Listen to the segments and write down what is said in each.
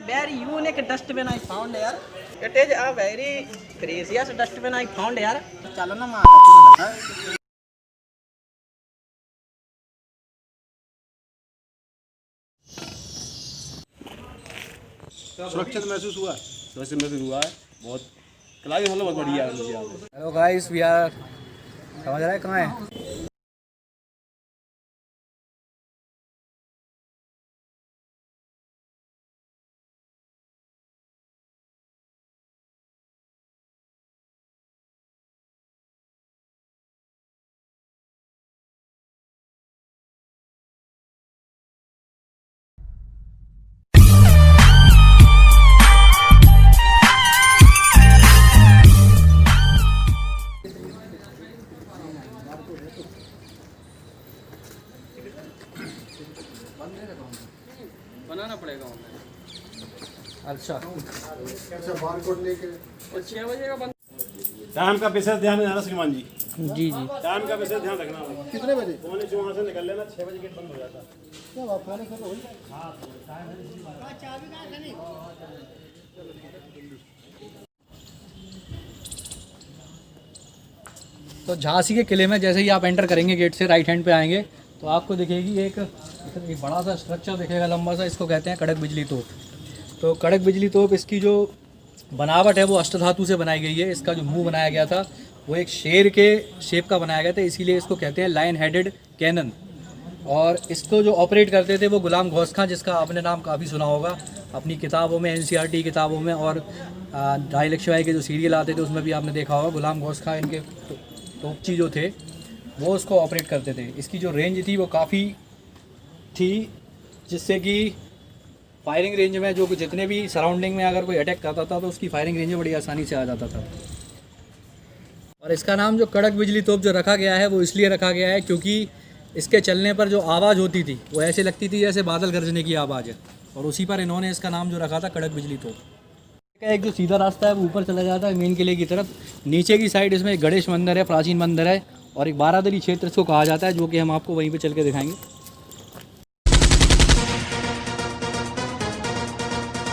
very unique dustbin I found here. It is a very precious dustbin I found here. चलो ना माँ सुरक्षित महसूस हुआ है बहुत क्लास मतलब बहुत बढ़िया है। हेलो गाइस, वी आर समझ रहे हैं कहाँ है। बनाना पड़ेगा अच्छा बारकोड लेके 6 बजे का बंद। टाइम का विशेष ध्यान देना श्रीमान जी। जी टाइम का विशेष ध्यान रखना। कितने बजे? पौने 4 वहाँ से निकल लेना, 6 बजे गेट बंद हो जाता है। क्या बात है? तो झांसी के किले में जैसे ही आप एंटर करेंगे गेट से राइट हैंड पे आएंगे तो आपको दिखेगी एक बड़ा सा स्ट्रक्चर दिखेगा लंबा सा, इसको कहते हैं कड़क बिजली तोप। तो कड़क बिजली तोप इसकी जो बनावट है वो अष्टधातु से बनाई गई है। इसका जो मुंह बनाया गया था वो एक शेर के शेप का बनाया गया था, इसीलिए इसको कहते हैं लायन हेडेड कैनन। और इसको जो ऑपरेट करते थे वो गुलाम गौस खां, जिसका आपने नाम काफ़ी सुना होगा अपनी किताबों में, NCERT किताबों में, और ढाई लक्ष्य के जो सीरियल आते थे उसमें भी आपने देखा होगा। गुलाम गौस खां इनके तोपची जो थे वो उसको ऑपरेट करते थे। इसकी जो रेंज थी वो काफ़ी थी, जिससे कि फायरिंग रेंज में जो जितने भी सराउंडिंग में अगर कोई अटैक करता था तो उसकी फायरिंग रेंज में बड़ी आसानी से आ जाता था। और इसका नाम जो कड़क बिजली तोप जो रखा गया है वो इसलिए रखा गया है क्योंकि इसके चलने पर जो आवाज़ होती थी वो ऐसे लगती थी जैसे बादल गरजने की आवाज़ है, और उसी पर इन्होंने इसका नाम जो रखा था कड़क बिजली तोप। एक जो सीधा रास्ता है वो ऊपर चला जाता है मेन किले की तरफ। नीचे की साइड इसमें एक गणेश मंदिर है, प्राचीन मंदिर है, और एक बारादरी क्षेत्र इसको कहा जाता है, जो कि हम आपको वहीं पे चल के दिखाएंगे।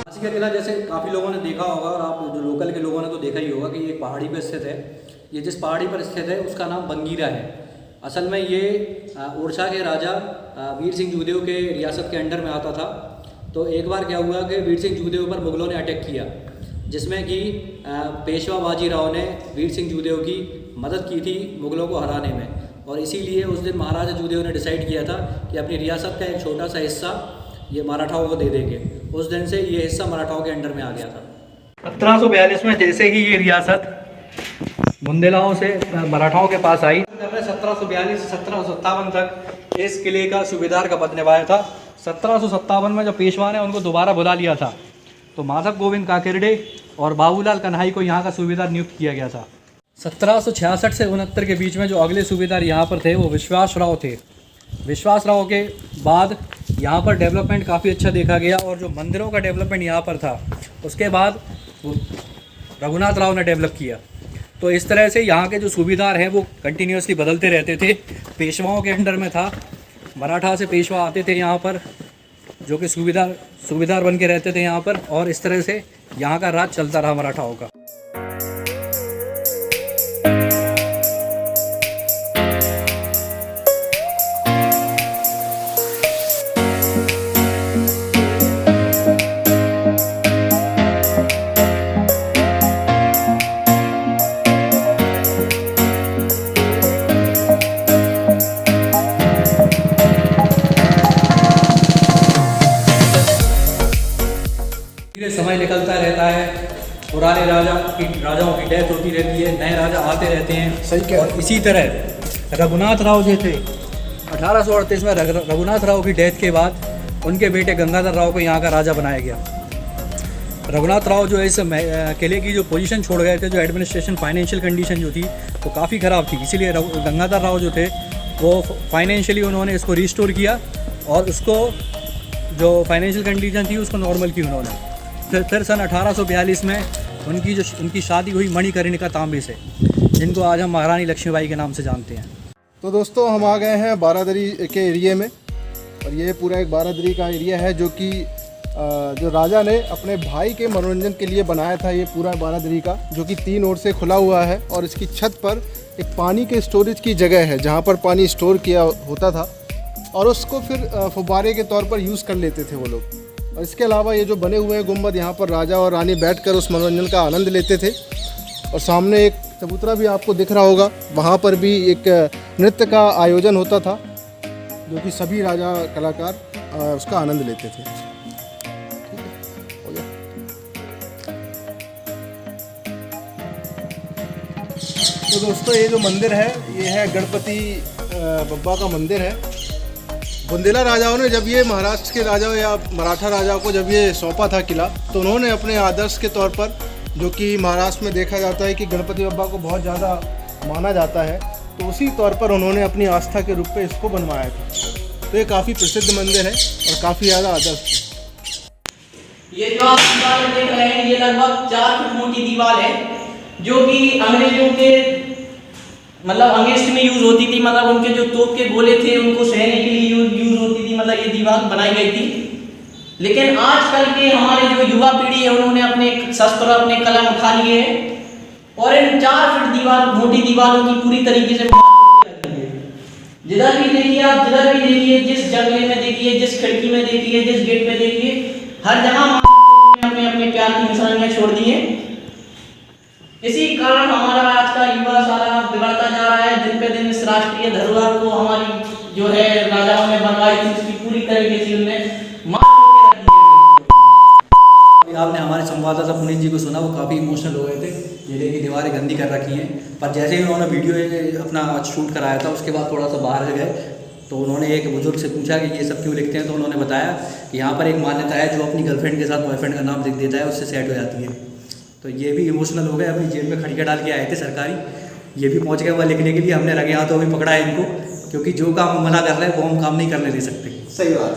झांसी का किला जैसे काफ़ी लोगों ने देखा होगा, और आप जो लोकल के लोगों ने तो देखा ही होगा कि ये एक पहाड़ी पर स्थित है। ये जिस पहाड़ी पर स्थित है उसका नाम बंगीरा है। असल में ये ओरछा के राजा वीर सिंह जूदेव के रियासत के अंडर में आता था। तो एक बार क्या हुआ कि वीर सिंह जूदेव पर मुग़लों ने अटैक किया, जिसमें कि पेशवा बाजीराव ने वीर सिंह जूदेव की मदद की थी मुग़लों को हराने में। और इसीलिए उस दिन महाराजा जूदेव ने डिसाइड किया था कि अपनी रियासत का एक छोटा सा हिस्सा ये मराठाओं को दे देंगे। उस दिन से ये हिस्सा मराठाओं के अंडर में आ गया था। 1742 में जैसे ही ये रियासत बुंदेलाओं से मराठाओं के पास आई, 1742 से 1757 तक इस किले का सूबेदार का पद निभाया था। 1757 में जब पेशवा ने उनको दोबारा बुला लिया था तो माधव गोविंद काकिरडे और बाबूलाल कन्हाई को यहाँ का सूबेदार नियुक्त किया गया था। 1766 से 69 के बीच में जो अगले सूबेदार यहाँ पर थे वो विश्वास राव थे। विश्वास राव के बाद यहाँ पर डेवलपमेंट काफ़ी अच्छा देखा गया, और जो मंदिरों का डेवलपमेंट यहाँ पर था उसके बाद रघुनाथ राव ने डेवलप किया। तो इस तरह से यहाँ के जो सूबेदार हैं वो कंटिन्यूसली बदलते रहते थे। पेशवाओं के अंडर में था, मराठा से पेशवा आते थे यहाँ पर, जो कि सूबेदार बन के रहते थे यहाँ पर, और इस तरह से यहाँ का राज चलता रहा मराठाओं का। समय निकलता रहता है, पुराने राजाओं की डेथ होती रहती है, नए राजा आते रहते हैं। सही कह रहे हैं। और इसी तरह रघुनाथ राव जो थे 1838 में रघुनाथ राव की डेथ के बाद उनके बेटे गंगाधर राव को यहाँ का राजा बनाया गया। रघुनाथ राव जो इस किले की जो पोजीशन छोड़ गए थे, जो एडमिनिस्ट्रेशन फाइनेंशियल कंडीशन जो थी वो काफ़ी ख़राब थी, इसीलिए गंगाधर राव जो थे वो फाइनेंशियली उन्होंने इसको रिस्टोर किया, और उसको जो फाइनेंशियल कंडीशन थी उसको नॉर्मल की उन्होंने। फिर सन 1842 में उनकी शादी हुई मणिकर्णिका तांबे से, जिनको आज हम महारानी लक्ष्मीबाई के नाम से जानते हैं। तो दोस्तों हम आ गए हैं बारादरी के एरिया में, और ये पूरा एक बारादरी का एरिया है जो कि जो राजा ने अपने भाई के मनोरंजन के लिए बनाया था ये पूरा बारादरी का, जो कि 3 ओर से खुला हुआ है। और इसकी छत पर एक पानी के स्टोरेज की जगह है जहाँ पर पानी स्टोर किया होता था और उसको फिर फुब्बारे के तौर पर यूज़ कर लेते थे वो लोग। और इसके अलावा ये जो बने हुए हैं गुंबद, यहाँ पर राजा और रानी बैठकर उस मनोरंजन का आनंद लेते थे। और सामने एक चबूतरा भी आपको दिख रहा होगा, वहाँ पर भी एक नृत्य का आयोजन होता था जो कि सभी राजा कलाकार उसका आनंद लेते थे। ठीक है, हो गया। तो दोस्तों ये जो मंदिर है ये है गणपति बप्पा का मंदिर है। बुंदेला राजाओं ने जब ये महाराष्ट्र के राजाओं या मराठा राजाओं को जब ये सौंपा था किला, तो उन्होंने अपने आदर्श के तौर पर, जो कि महाराष्ट्र में देखा जाता है कि गणपति बप्पा को बहुत ज़्यादा माना जाता है, तो उसी तौर पर उन्होंने अपनी आस्था के रूप में इसको बनवाया था। तो ये काफ़ी प्रसिद्ध मंदिर है और काफ़ी ज़्यादा आदर्श है। ये जो आप दीवार देख रहे हैं ये लगभग 4 फुट मोटी दीवार है, जो कि अंग्रेजों के मतलब अंगेस्ट में यूज होती थी। मतलब उनके जो तोप के गोले थे उनको सहने के लिए यूज होती थी। मतलब ये दीवार बनाई गई थी। लेकिन आजकल के हमारे जो युवा पीढ़ी है उन्होंने अपने शस्त्र, अपने कलम उठा लिए हैं और इन 4 फुट दीवार मोटी दीवारों की पूरी तरीके से जिधर भी देखिए आप, जिधर भी देखिए, जिस जंगले में देखिए, जिस खिड़की में देखिए, जिस गेट में देखिए, हर जगह अपने अपने प्यार की निशानियां छोड़ दी हैं। इसी कारण हमारा आज का युवा सारा बिगड़ता जा रहा है। दिन पे दिन इस राष्ट्रीय धरोहर को हमारी जो है राजाओं ने बनवाई थी उसकी पूरी तरीके से उन्होंने आपने हमारे संवाददाता पुनीत जी को सुना, वो काफ़ी इमोशनल हो गए थे। जिले की दीवारें गंदी कर रखी हैं, पर जैसे ही उन्होंने वीडियो अपना शूट कराया था उसके बाद थोड़ा सा बाहर गए तो उन्होंने एक बुजुर्ग से पूछा कि ये सब क्यों लिखते हैं, तो उन्होंने बताया कि यहाँ पर एक मान्यता है, जो अपनी गर्लफ्रेंड के साथ बॉयफ्रेंड का नाम लिख देता है उससे सेट हो जाती है। तो ये भी इमोशनल हो गए, अपनी जेब में खड़िया डाल के आए थे सरकारी, ये भी पहुँच गए वहाँ लिखने के लिए। हमने रंगे हाथों भी पकड़ा है इनको, क्योंकि जो काम मना कर रहे हैं वो हम काम नहीं करने दे सकते। सही बात।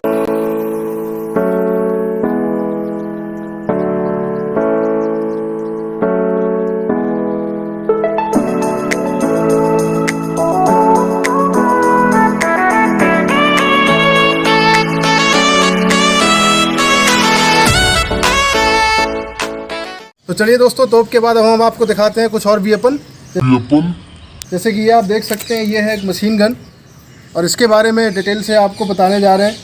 तो चलिए दोस्तों, तोप के बाद हम आपको दिखाते हैं कुछ और वेपन। जैसे कि ये आप देख सकते हैं, ये है एक मशीन गन और इसके बारे में डिटेल से आपको बताने जा रहे हैं।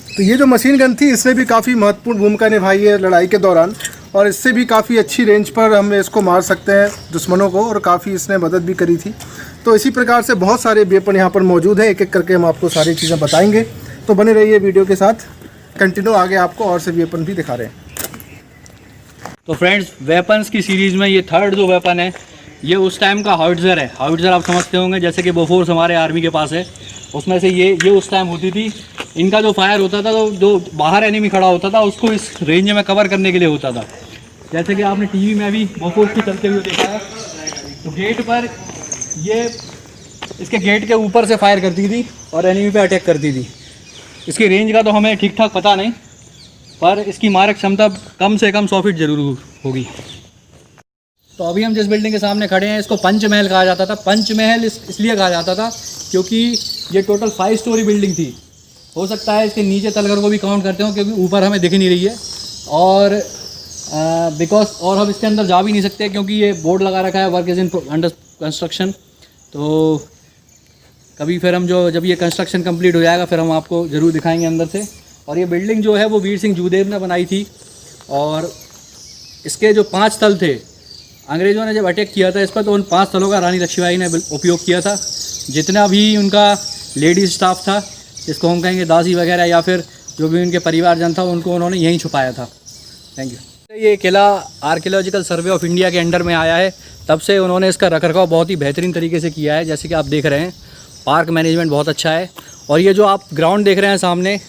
तो ये जो मशीन गन थी इसने भी काफ़ी महत्वपूर्ण भूमिका निभाई है लड़ाई के दौरान, और इससे भी काफ़ी अच्छी रेंज पर हम इसको मार सकते हैं दुश्मनों को, और काफ़ी इसने मदद भी करी थी। तो इसी प्रकार से बहुत सारे वेपन यहाँ पर मौजूद हैं, एक एक करके हम आपको सारी चीज़ें बताएँगे। तो बने रहिए वीडियो के साथ, कंटिन्यू आगे आपको और से वेपन भी दिखा रहे हैं। तो फ्रेंड्स, वेपन्स की सीरीज़ में ये थर्ड जो वेपन है ये उस टाइम का हाउट्ज़र है। हाउट्ज़र आप समझते होंगे, जैसे कि बोफोर्स हमारे आर्मी के पास है, उसमें से ये उस टाइम होती थी। इनका जो फायर होता था, तो जो बाहर एनिमी खड़ा होता था उसको इस रेंज में कवर करने के लिए होता था। जैसे कि आपने टीवी में भी बोफोर्स की चलते हुए देखा है। तो गेट पर ये इसके गेट के ऊपर से फायर करती थी और एनिमी पे अटैक करती थी। इसकी रेंज का तो हमें ठीक ठाक पता नहीं, पर इसकी मारक क्षमता कम से कम 100 फीट जरूर होगी। तो अभी हम जिस बिल्डिंग के सामने खड़े हैं इसको पंचमहल कहा जाता था। पंचमहल इसलिए कहा जाता था क्योंकि ये टोटल 5 स्टोरी बिल्डिंग थी। हो सकता है इसके नीचे तलघर को भी काउंट करते हो, क्योंकि ऊपर हमें दिख नहीं रही है, और और हम इसके अंदर जा भी नहीं सकते क्योंकि ये बोर्ड लगा रखा है work is in under construction. तो कभी फिर हम जब ये कंस्ट्रक्शन कंप्लीट हो जाएगा फिर हम आपको ज़रूर दिखाएंगे अंदर से। और ये बिल्डिंग जो है वो वीर सिंह जूदेव ने बनाई थी, और इसके जो 5 तल थे, अंग्रेज़ों ने जब अटैक किया था इस पर, तो उन 5 तलों का रानी लक्ष्मीबाई ने उपयोग किया था। जितना भी उनका लेडीज़ स्टाफ था, जिसको हम कहेंगे दासी वगैरह, या फिर जो भी उनके परिवारजन था, उनको उन्होंने यहीं छुपाया था। Thank you. ये किला आर्कियोलॉजिकल सर्वे ऑफ इंडिया के अंडर में आया है, तब से उन्होंने इसका रखरखाव बहुत ही बेहतरीन तरीके से किया है। जैसे कि आप देख रहे हैं, पार्क मैनेजमेंट बहुत अच्छा है। और ये जो आप ग्राउंड देख रहे हैं सामने,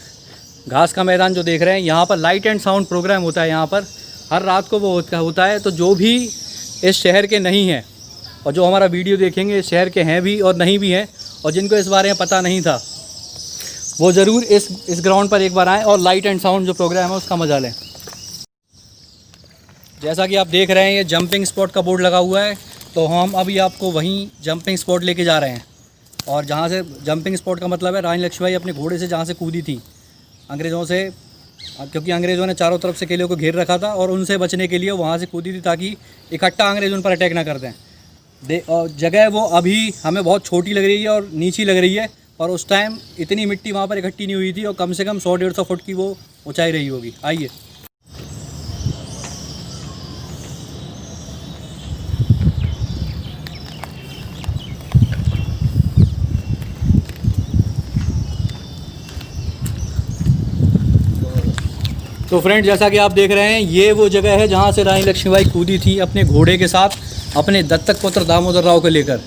घास का मैदान जो देख रहे हैं, यहाँ पर लाइट एंड साउंड प्रोग्राम होता है। यहाँ पर हर रात को वो होता है। तो जो भी इस शहर के नहीं हैं और जो हमारा वीडियो देखेंगे इस शहर के हैं भी और नहीं भी हैं, और जिनको इस बारे में पता नहीं था, वो ज़रूर इस ग्राउंड पर एक बार आएँ और लाइट एंड साउंड जो प्रोग्राम है उसका मजा लें। जैसा कि आप देख रहे हैं, ये जंपिंग स्पॉट का बोर्ड लगा हुआ है। तो हम अभी आपको वहीं जंपिंग स्पॉट लेके जा रहे हैं। और जहाँ से जंपिंग स्पॉट का मतलब है रानी लक्ष्मीबाई अपने घोड़े से जहाँ से कूदी थी अंग्रेज़ों से क्योंकि अंग्रेज़ों ने चारों तरफ से किले को घेर रखा था और उनसे बचने के लिए वहाँ से कूदी थी ताकि इकट्ठा अंग्रेज़ उन पर अटैक ना कर दें। और जगह वो अभी हमें बहुत छोटी लग रही है और नीची लग रही है, और उस टाइम इतनी मिट्टी वहाँ पर इकट्ठी नहीं हुई थी और कम से कम 100-150 फुट की वो ऊंचाई रही होगी। आइए। तो फ्रेंड, जैसा कि आप देख रहे हैं, ये वो जगह है जहाँ से रानी लक्ष्मीबाई कूदी थी अपने घोड़े के साथ अपने दत्तक पुत्र दामोदर राव को लेकर।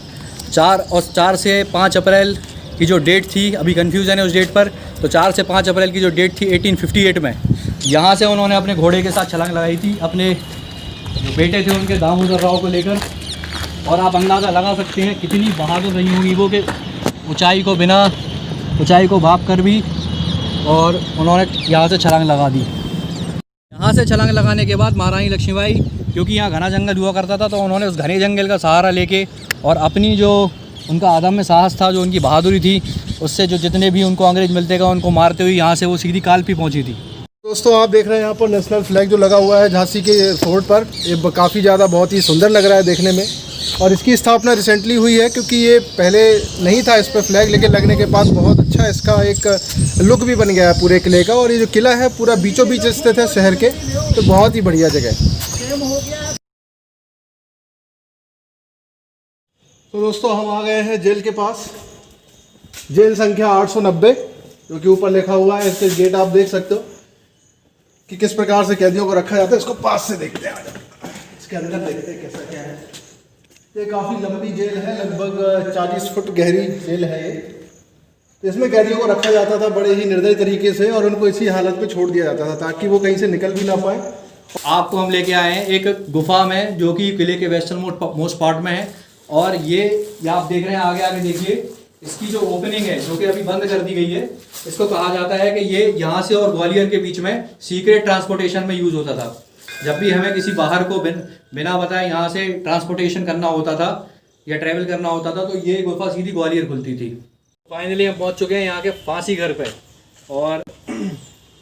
4 से 5 अप्रैल की जो डेट थी, अभी कन्फ्यूज़न है उस डेट पर, तो 4 से 5 अप्रैल की जो डेट थी 1858 में, यहाँ से उन्होंने अपने घोड़े के साथ छलांग लगाई थी अपने जो बेटे थे उनके दामोदर राव को लेकर। और आप अंदाज़ा लगा सकते हैं कितनी बहादुर रही होंगी वो, कि ऊंचाई को भाप कर भी और उन्होंने यहाँ से छलांग लगा दी। यहाँ से छलांग लगाने के बाद महारानी लक्ष्मीबाई, क्योंकि यहाँ घना जंगल हुआ करता था, तो उन्होंने उस घने जंगल का सहारा लेके और अपनी जो उनका अदम्य साहस था, जो उनकी बहादुरी थी, उससे जो जितने भी उनको अंग्रेज मिलते गए उनको मारते हुए यहाँ से वो सीधी कालपी पहुँची थी। दोस्तों, आप देख रहे हैं यहाँ पर नेशनल फ्लैग जो लगा हुआ है झांसी के फोर्ट पर। ये काफ़ी ज़्यादा बहुत ही सुंदर लग रहा है देखने में, और इसकी स्थापना रिसेंटली हुई है, क्योंकि ये पहले नहीं था इस पर फ्लैग, लेकिन लगने के बाद बहुत अच्छा इसका एक लुक भी बन गया है पूरे किले का। और ये जो किला है पूरा बीचों बीच स्थित है शहर के, तो बहुत ही बढ़िया जगह है। तो दोस्तों, हम आ गए हैं जेल के पास। जेल संख्या 890, जो कि ऊपर लिखा हुआ है। इसके गेट आप देख सकते हो कि किस प्रकार से कैदियों को रखा जाता है। इसको पास से देखते हैं, इसके अंदर देखते हैं कैसा क्या है। ये काफ़ी लंबी जेल है, लगभग 40 फुट गहरी जेल है ये। इसमें कैदियों को रखा जाता था बड़े ही निर्दयी तरीके से, और उनको इसी हालत में छोड़ दिया जाता था ताकि वो कहीं से निकल भी ना पाए। आपको हम लेके आए हैं एक गुफा में, जो कि किले के वेस्टर्न मोस्ट पार्ट में है। और ये आप देख रहे हैं, आगे देखिए, इसकी जो ओपनिंग है, जो कि अभी बंद कर दी गई है, इसको कहा जाता है कि ये यहाँ से और ग्वालियर के बीच में सीक्रेट ट्रांसपोर्टेशन में यूज़ होता था। जब भी हमें किसी बाहर को बिना बताए यहाँ से ट्रांसपोर्टेशन करना होता था या ट्रैवल करना होता था, तो ये गुफा सीधी ग्वालियर खुलती थी। फाइनली हम पहुँच चुके हैं यहाँ के फांसी घर पे, और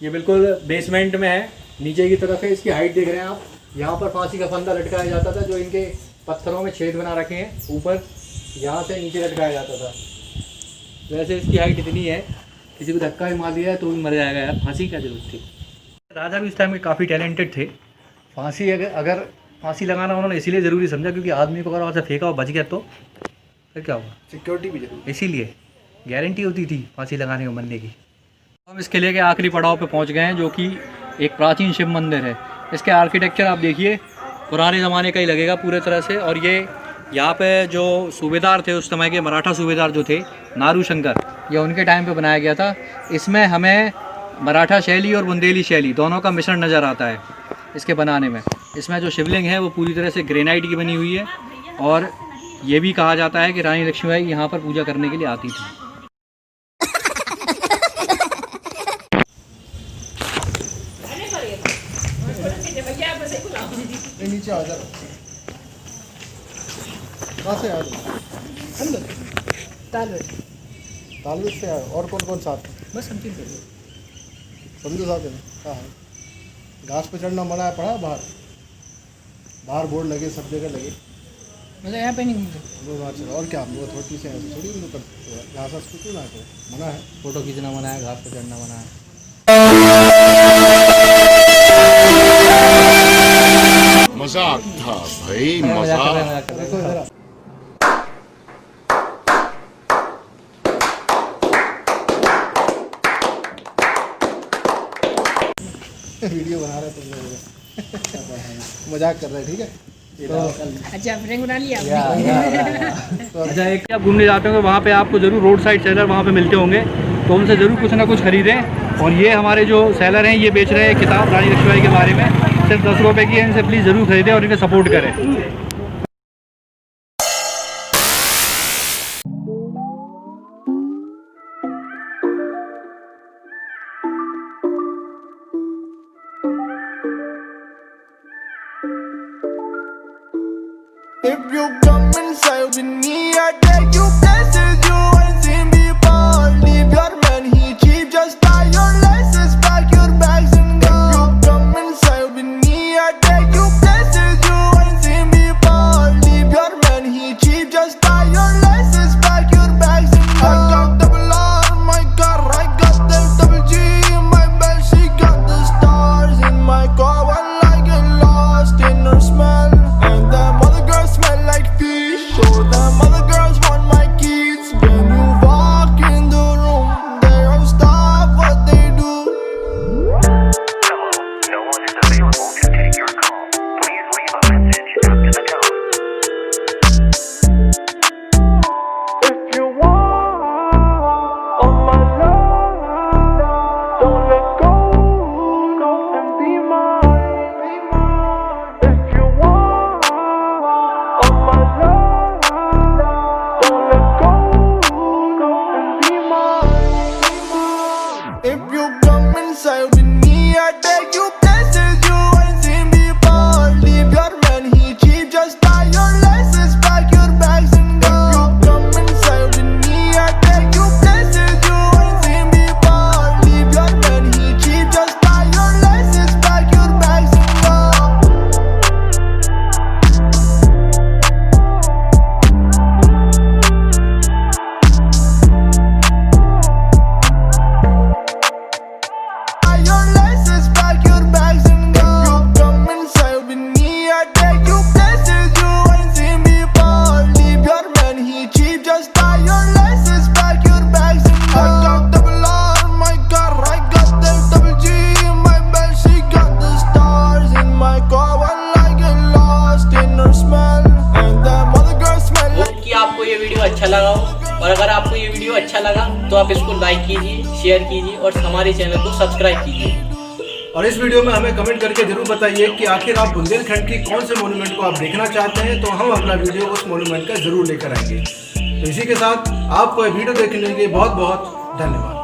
ये बिल्कुल बेसमेंट में है, नीचे की तरफ है। इसकी हाइट देख रहे हैं आप, यहाँ पर फांसी का फंदा लटकाया जाता था, जो इनके पत्थरों में छेद बना रखे हैं ऊपर, यहाँ से नीचे लटकाया जाता था। वैसे इसकी हाइट इतनी है, किसी को धक्का भी मार दिया है तो भी मर जाएगा यार, फांसी क्या जरूरत थी। राजा भी इस टाइम में काफ़ी टैलेंटेड थे। फांसी अगर फांसी लगाना उन्होंने इसीलिए ज़रूरी समझा क्योंकि आदमी को अगर वहाँ से फेंका और बच गया तो फिर क्या होगा, सिक्योरिटी भी जरूरी, इसीलिए गारंटी होती थी फांसी लगाने को मरने की। हम इस किले के आखिरी पड़ाव पे पहुँच गए हैं, जो कि एक प्राचीन शिव मंदिर है। इसके आर्किटेक्चर आप देखिए, पुराने ज़माने का ही लगेगा पूरे तरह से। और ये यहाँ पे जो सूबेदार थे उस समय के, मराठा सूबेदार जो थे नारू शंकर, ये उनके टाइम पे बनाया गया था। इसमें हमें मराठा शैली और बुंदेली शैली दोनों का मिश्रण नज़र आता है इसके बनाने में। इसमें जो शिवलिंग है वो पूरी तरह से ग्रेनाइट की बनी हुई है, और ये भी कहा जाता है कि रानी लक्ष्मीबाई यहाँ पर पूजा करने के लिए आती थी। नीचे आ जाओ, कहाँ से आ जाओ? अंदर तालवेट से आए। और कौन कौन साथ? बस समझो साथ है। कहाँ है? घास पे चढ़ना मना है, पड़ा बाहर बोर्ड लगे, सब जगह लगे, मतलब यहाँ पे नहीं। वो बाहर चलो। और क्या, वो अथॉरिटी से थोड़ी भी कर घास कुछ ना करो, मना है। फोटो खींचना मना है, घास पे चढ़ना मना है। मजाक था भाई, मजाक। देखो इधर वीडियो बना रहे तुम लोग, मजाक कर रहे हैं, ठीक है। अच्छा फ्रेंड बना लिया अच्छा, एक आप घूमने जाते होंगे वहाँ पे आपको ज़रूर रोड साइड सेलर वहाँ पे मिलते होंगे, तो उनसे ज़रूर कुछ ना कुछ खरीदें। और ये हमारे जो सेलर हैं ये बेच रहे हैं किताब रानी लक्ष्मीबाई के बारे में, सिर्फ 10 रुपये की है। इनसे प्लीज़ ज़रूर खरीदें और इन्हें सपोर्ट करें। If you come inside with me, I take you places you ain't seen before. Leave your man, he cheap, just tie your laces, pack your bags and अच्छा लगा तो आप इसको लाइक कीजिए, शेयर कीजिए और हमारे चैनल को सब्सक्राइब कीजिए। और इस वीडियो में हमें कमेंट करके जरूर बताइए कि आखिर आप बुंदेलखंड की कौन से मोन्यूमेंट को आप देखना चाहते हैं, तो हम अगला वीडियो उस मोन्यूमेंट का जरूर लेकर आएंगे। तो इसी के साथ आपको वीडियो देखने के लिए बहुत बहुत धन्यवाद।